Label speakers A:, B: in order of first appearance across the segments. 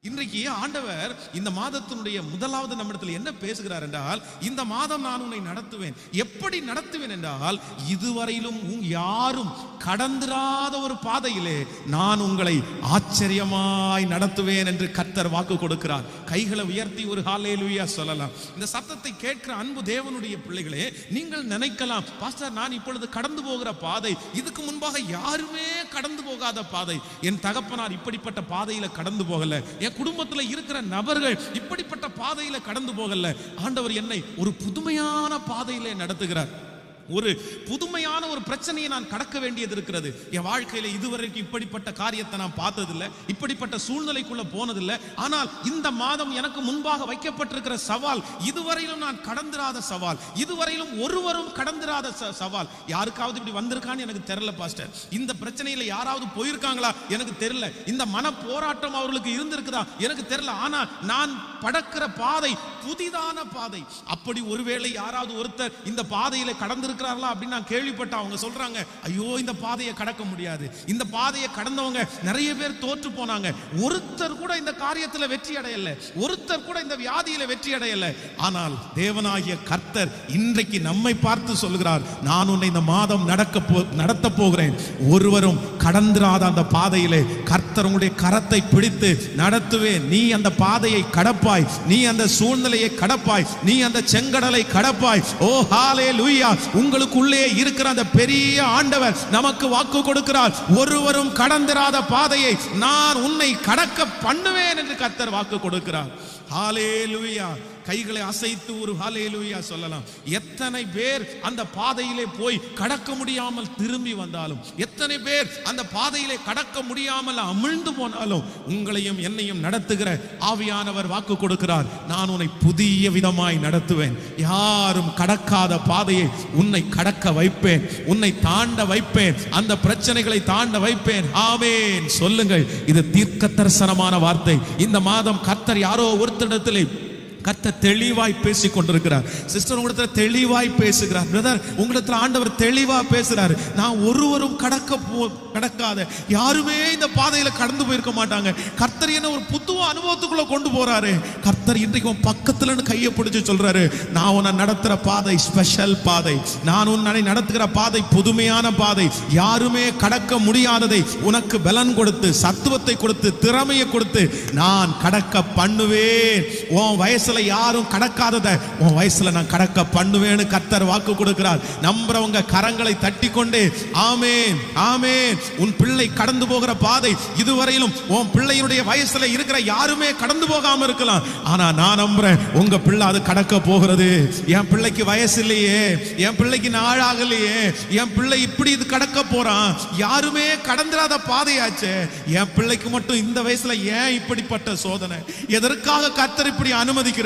A: இன்றைக்கு ஆண்டவர் இந்த மாதத்தினுடைய முதலாவது நம்மிடத்தில் என்ன பேசுகிறார் என்றால், இந்த மாதம் நான் உன்னை நடத்துவேன். எப்படி நடத்துவேன் என்றால், இதுவரையிலும் யாரும் கடந்திராத ஒரு பாதையிலே நான் உங்களை ஆச்சரியமாய் நடத்துவேன் என்று கர்த்தர் வாக்கு கொடுக்கிறார். கைகளை உயர்த்தி ஒரு ஹல்லேலூயா சொல்லலாம். இந்த சத்தத்தை கேட்கிற அன்பு தேவனுடைய பிள்ளைகளே, நீங்கள் நினைக்கலாம், பாஸ்டர் நான் இப்பொழுது கடந்து போகிற பாதை இதுக்கு முன்பாக யாருமே கடந்து போகாத பாதை. என் தகப்பனார் இப்படிப்பட்ட பாதையில கடந்து போகல, என் குடும்பத்தில் இருக்கிற நபர்கள் இப்படிப்பட்ட பாதையில கடந்து போகல. ஆண்டவர் என்னை ஒரு புதுமையான பாதையிலே நடத்துகிறார். ஒரு புதுமையான ஒரு பிரச்சனையை நான் கடக்க வேண்டியது இருக்கிறது. என் வாழ்க்கையில இதுவரைக்கும் இப்படிப்பட்ட காரியத்தை நான் பார்த்ததில்லை, இப்படிப்பட்ட சூழ்நிலைக்குள்ள போனதில்லை. ஆனால் இந்த மாதம் எனக்கு முன்பாக வைக்கப்பட்டிருக்கிற சவால் இதுவரையிலும் நான் கடந்திராத சவால், இதுவரையிலும் ஒருவரும் கடந்திராத சவால். யாருக்காவது இப்படி வந்திருக்கான்னு எனக்கு தெரியல பாஸ்டர். இந்த பிரச்சனையில யாராவது போயிருக்காங்களா எனக்கு தெரியல. இந்த மன போராட்டம் அவர்களுக்கு இருந்திருக்குதா எனக்கு தெரியல. ஆனா நான் படக்கிற பாதை புதிதான பாதை. அப்படி ஒருவேளை யாராவது ஒருத்தர் இந்த பாதையில கடந்து அப்படின்னு நான் கேள்விப்பட்டேன். அவங்க சொல்றாங்க, ஐயோ இந்த பாதையை கடக்க முடியாது, இந்த பாதையை கடந்தவங்க நிறைய பேர் தோற்று போனாங்க, ஒருத்தர் கூட இந்த காரியத்தில் வெற்றி அடையல, ஒருத்தர் கூட இந்த வியாதியில வெற்றி அடையல. ஆனால் தேவனாகிய கர்த்தர் இன்றைக்கு நம்மை பார்த்து சொல்கிறார், நான் உன்னை இந்த மாதம் நடத்த போகிறேன். ஒருவரும் கடந்திராத அந்த பாதையிலே கர்த்தர் உங்களுடைய கரத்தை பிடித்து நடத்துவேன். நீ அந்த பாதையை கடப்பாய், நீ அந்த சூழ்நிலையை கடப்பாய், நீ அந்த செங்கடலை கடப்பாய். ஓ ஹல்லேலூயா. உங்களுக்குள்ளே இருக்கிற அந்த பெரிய ஆண்டவர் நமக்கு வாக்கு கொடுக்கிறார், ஒருவரும் கடந்திராத பாதையை நான் உன்னை கடக்க பண்ணுவேன் என்று கர்த்தர் வாக்கு கொடுக்கிறார். ஹல்லேலூயா. கைகளை அசைத்து ஒரு ஹல்லேலூயா சொல்லலாம். எத்தனை பேர் அந்த பாதையிலே போய் கடக்க முடியாமல் திரும்பி வந்தாலும், எத்தனை பேர் அந்த பாதையிலே கடக்க முடியாமல் அமிழ்ந்து போனாலும், உங்களையும் என்னையும் நடத்துகிற ஆவியானவர் வாக்கு கொடுக்கிறார், நான் உன்னை புதிய விதமாய் நடத்துவேன். யாரும் கடக்காத பாதையை உன்னை கடக்க வைப்பேன், உன்னை தாண்ட வைப்பேன், அந்த பிரச்சனைகளை தாண்ட வைப்பேன். ஆமென் சொல்லுங்கள். இது தீர்க்க தரிசனமான வார்த்தை. இந்த மாதம் கர்த்தர் யாரோ ஒருத்தரிடத்திலே கர்த்தர் தெளிவாய் பேசிக் கொண்டிருக்கிறார். சிஸ்டர் உங்களிடத்துல தெளிவாய் பேசுகிறார். பிரதர் உங்களிடத்துல ஆண்டவர் தெளிவா பேசுறாரு. நான் ஒருவரும் கடக்காத, யாருமே இந்த பாதையில கடந்து போயிருக்க மாட்டாங்க. கர்த்தர் என்ன ஒரு புது அனுபவத்துக்குள்ள கொண்டு போறாரு. கர்த்தர் இன்றைக்கு பக்கத்துல கையை பிடிச்சு சொல்றாரு, நான் உன்னை நடத்துற பாதை ஸ்பெஷல் பாதை, நான் உன்னை நடத்துகிற பாதை புதுமையான பாதை, யாருமே கடக்க முடியாததை உனக்கு பலன் கொடுத்து, சத்துவத்தை கொடுத்து, திறமையை கொடுத்து நான் கடக்க பண்ணுவேன். உன் வயசுல யாரும் கடக்காதத உன் வயசுல நான் கடக்க பண்ணுவேன்னு கர்த்தர் வாக்கு கொடுக்கிறார். நம்புறவங்க கரங்களை தட்டி கொண்டு ஆமென் ஆமென். உன் பிள்ளை கடந்து போகிற பாதை இதுவரையிலும் உன் பிள்ளையுடைய வயசுல இருக்கிற யாருமே கடந்து போகாம இருக்கலாம். ஆனா நான் நம்புறேன் உங்க பிள்ளை அது கடக்க போகிறது. என் பிள்ளைக்கு வயசு இல்லையே, என் பிள்ளைக்கு நாளாகலையே, என் பிள்ளை இப்படி இது கடக்க போறான், யாருமே கடந்துராத பாதையாச்சே, என் பிள்ளைக்கு மட்டும் இந்த வயசுல ஏன் இப்படிப்பட்ட சோதனை, எதற்காக கர்த்தர் இப்படி அனுமதிக்கிறார்?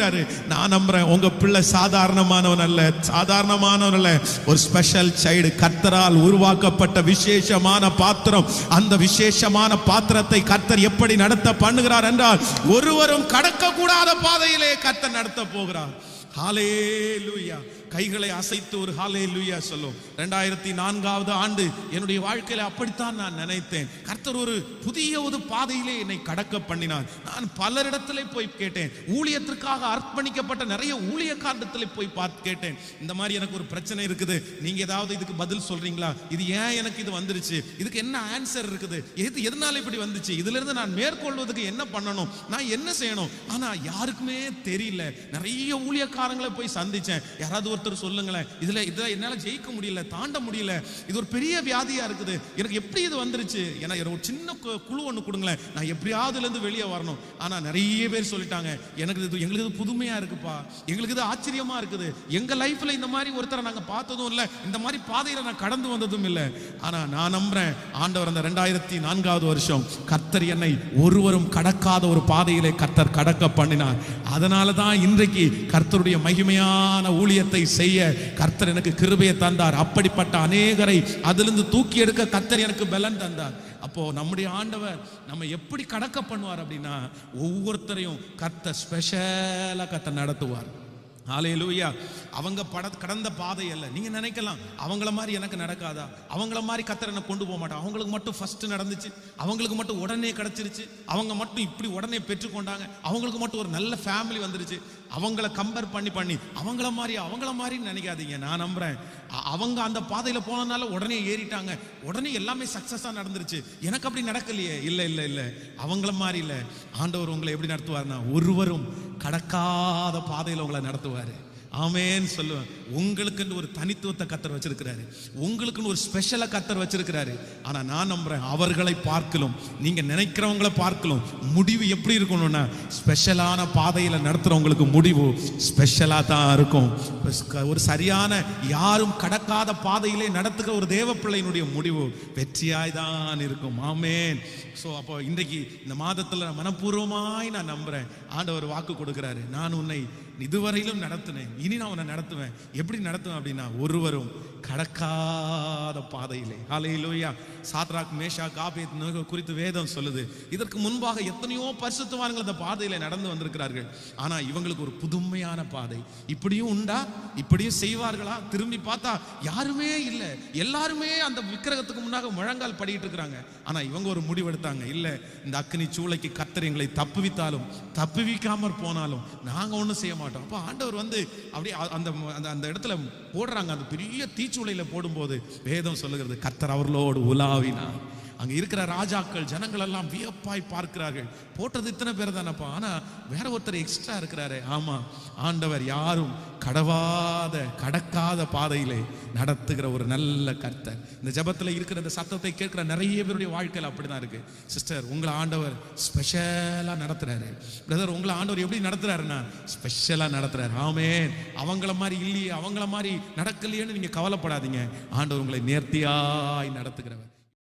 A: நான் நம்புறேன் உங்க பிள்ளை சாதாரணமானவன் அல்ல, சாதாரணமானவன் அல்ல, ஒரு ஸ்பெஷல் சைல்டு, கர்த்தரால் உருவாக்கப்பட்ட விசேஷமான பாத்திரம். அந்த விசேஷமான பாத்திரத்தை கர்த்தர் எப்படி நடத்த பண்ணுகிறார் என்றால், ஒருவரும் கடக்க கூடாத பாதையிலே கர்த்தர் நடத்த போகிறார். ஹல்லேலூயா. கைகளை அசைத்து ஒரு ஹல்லேலூயா சொல்லும். 2004 ஆண்டு என்னுடைய வாழ்க்கையில அப்படித்தான் நான் நினைத்தேன். கர்த்தர் ஒரு புதிய ஒரு பாதையிலே என்னை கடக்க பண்ணினார். நான் பலரிடத்திலே போய் கேட்டேன், ஊழியத்திற்காக அர்ப்பணிக்கப்பட்ட நிறைய ஊழியக்காரத்திலே போய் பார்த்து கேட்டேன், இந்த மாதிரி எனக்கு ஒரு பிரச்சனை இருக்குது, நீங்க ஏதாவது இதுக்கு பதில் சொல்றீங்களா, இது ஏன் எனக்கு இது வந்துருச்சு, இதுக்கு என்ன ஆன்சர் இருக்குது, எதனால இப்படி வந்துச்சு, இதுல இருந்து நான் மேற்கொள்வதற்கு என்ன பண்ணணும், நான் என்ன செய்யணும். ஆனா யாருக்குமே தெரியல. நிறைய ஊழியக்காரங்களை போய் சந்திச்சேன். யாராவது ஒருத்தர் சொல்லுங்களேன், இதுல என்னால ஜெயிக்க முடியல, தாண்ட முடியல, இது ஒரு பெரிய வியாதியா இருக்குது, எனக்கு எப்படி இது வந்துருச்சு, எனக்கு ஒரு சின்ன குழு ஒன்று கொடுங்களேன், நான் எப்படியாவது இருந்து வெளியே வரணும். ஆனா நிறைய பேர் சொல்லிட்டாங்க, எங்களுக்கு இது புதுமையா இருக்குப்பா, எங்களுக்கு இது ஆச்சரியமா இருக்குது, எங்க லைஃப்ல இந்த மாதிரி ஒருத்தரை நாங்க பார்த்ததும் இல்லை, இந்த மாதிரி பாதையில நான் கடந்து வந்ததும் இல்லை. ஆனா நான் நம்புறேன் ஆண்டவர் அந்த 2004 வருஷம் கர்த்தர் என்னை ஒருவரும் கடக்காத ஒரு பாதையிலே கர்த்தர் கடக்க பண்ணினார். அதனாலதான் இன்றைக்கு கர்த்தருடைய மகிமையான ஊழியத்தை செய்ய கர்த்தர் எனக்கு கிருபையை தந்தார். அப்படிப்பட்ட அநேகரை அதிலிருந்து தூக்கி எடுக்க கர்த்தர் எனக்கு பலன் தந்தார். அப்போ நம்முடைய ஆண்டவர் நம்ம எப்படி கடக்க பண்ணுவார் அப்படின்னா, ஒவ்வொருத்தரையும் கர்த்தர் ஸ்பெஷலா கர்த்தர் நடத்துவார். ஹல்லேலூயா. அவங்க கடந்த பாதை அல்ல. நீங்க நினைக்கலாம் அவங்கள மாதிரி எனக்கு நடக்காதா, அவங்கள மாதிரி கர்த்தர் என்ன கொண்டு போக மாட்டான், அவங்களுக்கு மட்டும் ஃபர்ஸ்ட் நடந்துச்சு, அவங்களுக்கு மட்டும் உடனே கிடைச்சிருச்சு, அவங்க மட்டும் இப்படி உடனே பெற்றுக்கொண்டாங்க, அவங்களுக்கு மட்டும் ஒரு நல்ல ஃபேமிலி வந்துருச்சு, அவங்கள கம்பேர் பண்ணி அவங்கள மாதிரி நினைக்காதீங்க. நான் நம்புறேன் அவங்க அந்த பாதையில போனதுனால உடனே ஏறிட்டாங்க, உடனே எல்லாமே சக்சஸா நடந்துருச்சு, எனக்கு அப்படி நடக்கலையே. இல்ல அவங்கள மாதிரி இல்ல. ஆண்டவர் உங்களை எப்படி நடத்துவார்னா ஒருவரும் கடக்காத பாதையில உங்களை நடத்துவாரு. ஆமென் சொல்லுவேன். உங்களுக்குன்னு ஒரு தனித்துவத்தை கர்த்தர் வச்சிருக்கிறாரு, உங்களுக்குன்னு ஒரு ஸ்பெஷலா கர்த்தர் வச்சிருக்கிறாரு. ஆனா நான் நம்புறேன் அவர்களை பார்க்கலும், நீங்க நினைக்கிறவங்களை பார்க்கலும் முடிவு எப்படி இருக்கணும்னா ஸ்பெஷலான பாதையில நடத்துறவங்களுக்கு முடிவு ஸ்பெஷலா தான் இருக்கும். ஒரு சரியான யாரும் கடக்காத பாதையிலே நடத்துகிற ஒரு தேவ பிள்ளையினுடைய முடிவு வெற்றியாய் தான் இருக்கும். ஆமென். ஸோ அப்போ இன்றைக்கு இந்த மாதத்துல மனப்பூர்வமாய் நான் நம்புறேன் ஆண்டவர் வாக்கு கொடுக்கிறாரு, நான் உன்னை இதுவரையிலும் நடத்தினேன், இனி நான் உன்னை நடத்துவேன். எப்படி நடத்துவேன் அப்படின்னா ஒருவரும் கடக்காத பாதையிலே. ஹல்லேலூயா. சாத்ராக் மேஷாக் ஆபேத்நேகோ குறித்து வேதம் சொல்லுது, இதற்கு முன்பாக எத்தனையோ பரிசுத்தவான்கள் அந்த பாதையில நடந்து வந்திருக்கிறார்கள். ஆனா இவங்களுக்கு ஒரு புதுமையான பாதை. இப்படியும் உண்டா, இப்படியும் செய்வார்களா, திரும்பி பார்த்தா யாருமே இல்லை, எல்லாருமே அந்த விக்கிரகத்துக்கு முன்னாக முழங்கால் படிட்டு இருக்கிறாங்க. ஆனா இவங்க ஒரு முடிவெடுத்தாங்க, இல்ல இந்த அக்கினி சூளைக்கு கர்த்தர் எங்களை தப்புவித்தாலும் தப்புவிக்காமற் போனாலும் நாங்க ஒண்ணும் செய்ய மாட்டோம். அப்ப ஆண்டவர் வந்து அப்படியே அந்த இடத்துல போடுறாங்க. அந்த பெரிய தீச்சூளையில போடும்போது வேதம் சொல்லுகிறது கர்த்தர் அவர்களோடு உலாவினார். அங்க இருக்கிற ராஜாக்கள் ஜனங்கள் எல்லாம் வியப்பாய் பார்க்கிறார்கள், போட்டது இத்தனை பேர் தானப்பா, ஆனா வேற ஒருத்தர் எக்ஸ்ட்ரா இருக்கிறாரு. ஆமா, ஆண்டவர் யாரும் கடக்காத பாதையிலே நடத்துகிற ஒரு நல்ல கர்த்தர். இந்த ஜபத்துல இருக்கிற இந்த சத்தத்தை கேட்கிற நிறைய பேருடைய வாழ்க்கையில் அப்படிதான் இருக்கு. சிஸ்டர், உங்களை ஆண்டவர் ஸ்பெஷலா நடத்துறாரு. பிரதர், உங்களை ஆண்டவர் எப்படி நடத்துறாருன்னா ஸ்பெஷலா நடத்துறாரு. ஆமென். அவங்கள மாதிரி இல்லையே, அவங்கள மாதிரி நடக்கலையேன்னு நீங்க கவலைப்படாதீங்க. ஆண்டவர் உங்களை நேர்த்தியாய் நடத்துகிறவர்.